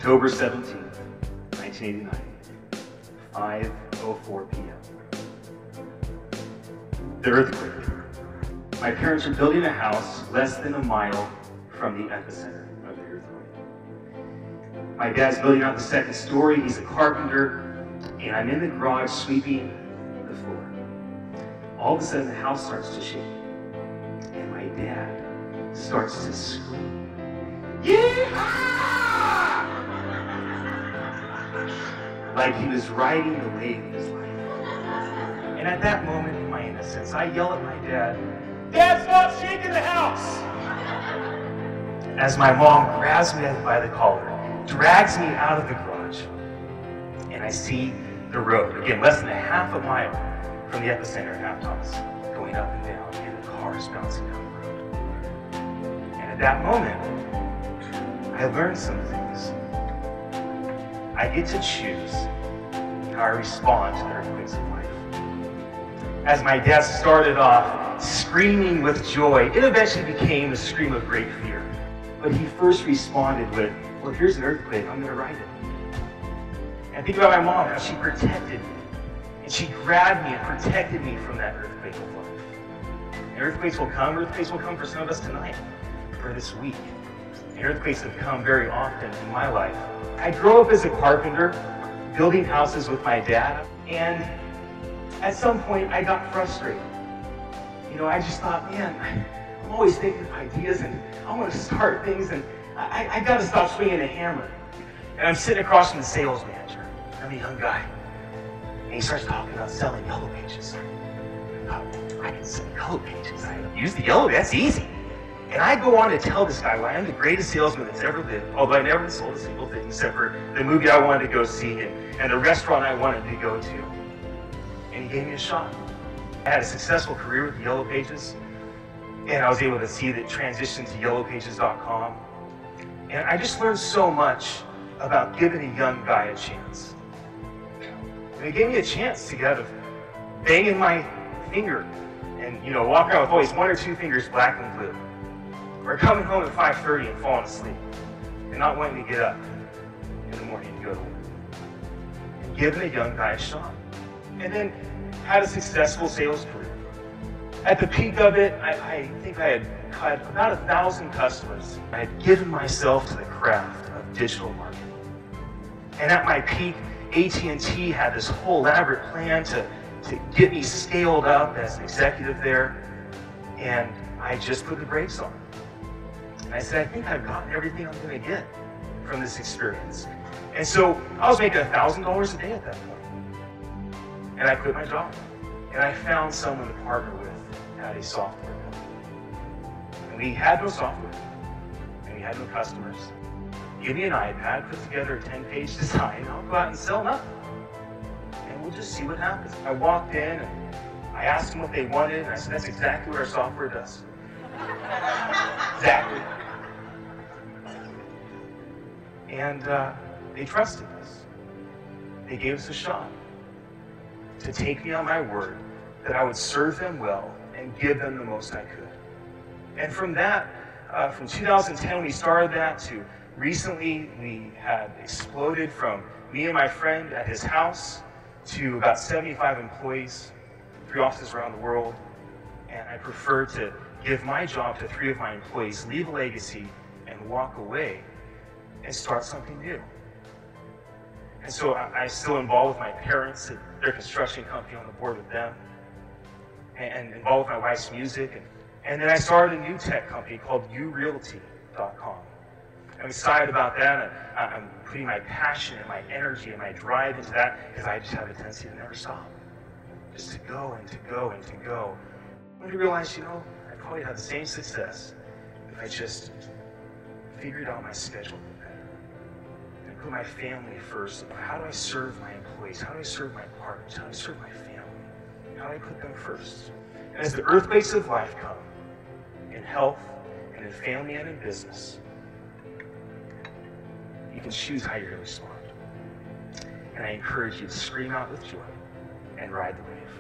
October 17th, 1989, 5:04 p.m. The earthquake. My parents are building a house less than a mile from the epicenter of the earthquake. My dad's building out the second story. He's a carpenter, and I'm in the garage sweeping the floor. All of a sudden, the house starts to shake, and my dad starts to scream, "Yeehaw!" like he was riding the wave of his life. And at that moment, in my innocence, I yell at my dad, "Dad, stop shaking the house!" As my mom grabs me by the collar, drags me out of the garage, and I see the road, again, less than a half a mile from the epicenter of half-toss, going up and down, and the cars bouncing down the road. And at that moment, I learned some things. I get to choose how I respond to the earthquakes of life. As my dad started off screaming with joy, it eventually became a scream of great fear. But he first responded with, "Well, here's an earthquake, I'm gonna ride it." And think about my mom, how she protected me. And she grabbed me and protected me from that earthquake of life. And earthquakes will come for some of us tonight, or this week. And earthquakes have come very often in my life. I grew up as a carpenter, building houses with my dad, and at some point I got frustrated. I just thought, man, I'm always thinking of ideas and I want to start things, and I got to stop swinging a hammer. And I'm sitting across from the sales manager. I'm a young guy. And he starts talking about selling yellow pages. I can sell yellow pages. I use the yellow, that's easy. And I go on to tell this guy why I'm the greatest salesman that's ever lived, although I never sold a single thing except for the movie I wanted to go see and the restaurant I wanted to go to. And he gave me a shot. I had a successful career with the Yellow Pages, and I was able to see the transition to yellowpages.com. And I just learned so much about giving a young guy a chance. And it gave me a chance to get out of banging my finger and walking around with always one or two fingers black and blue. Or coming home at 5:30 and falling asleep and not wanting to get up in the morning to go to work. And giving a young guy a shot. And then had a successful sales career. At the peak of it, I think I had about 1,000 customers. I had given myself to the craft of digital marketing. And at my peak, AT&T had this whole elaborate plan to get me scaled up as an executive there. And I just put the brakes on. And I said, I think I've gotten everything I'm going to get from this experience. And so I was making $1,000 a day at that point. And I quit my job. And I found someone to partner with at a software company. And we had no software. And we had no customers. Give me an iPad, put together a 10-page design, I'll go out and sell nothing. And we'll just see what happens. I walked in and I asked them what they wanted, and I said, that's exactly what our software does. Exactly. And they trusted us. They gave us a shot to take me on my word that I would serve them well and give them the most I could. And from that, from 2010 we started that to recently we had exploded from me and my friend at his house to about 75 employees, 3 offices around the world. And I prefer to give my job to 3 of my employees, leave a legacy, and walk away and start something new. And so I'm still involved with my parents at their construction company, on the board with them, and involved with my wife's music. And then I started a new tech company called urealty.com. I'm excited about that. I'm putting my passion and my energy and my drive into that because I just have a tendency to never stop. Just to go and to go and to go. And to realize, I probably have the same success if I just figured out my schedule a bit better. And put my family first. How do I serve my employees? How do I serve my partners? How do I serve my family? How do I put them first? And as the earthquakes of life come, in health and in family and in business, you can choose how you're going to respond. And I encourage you to scream out with joy and ride the wave.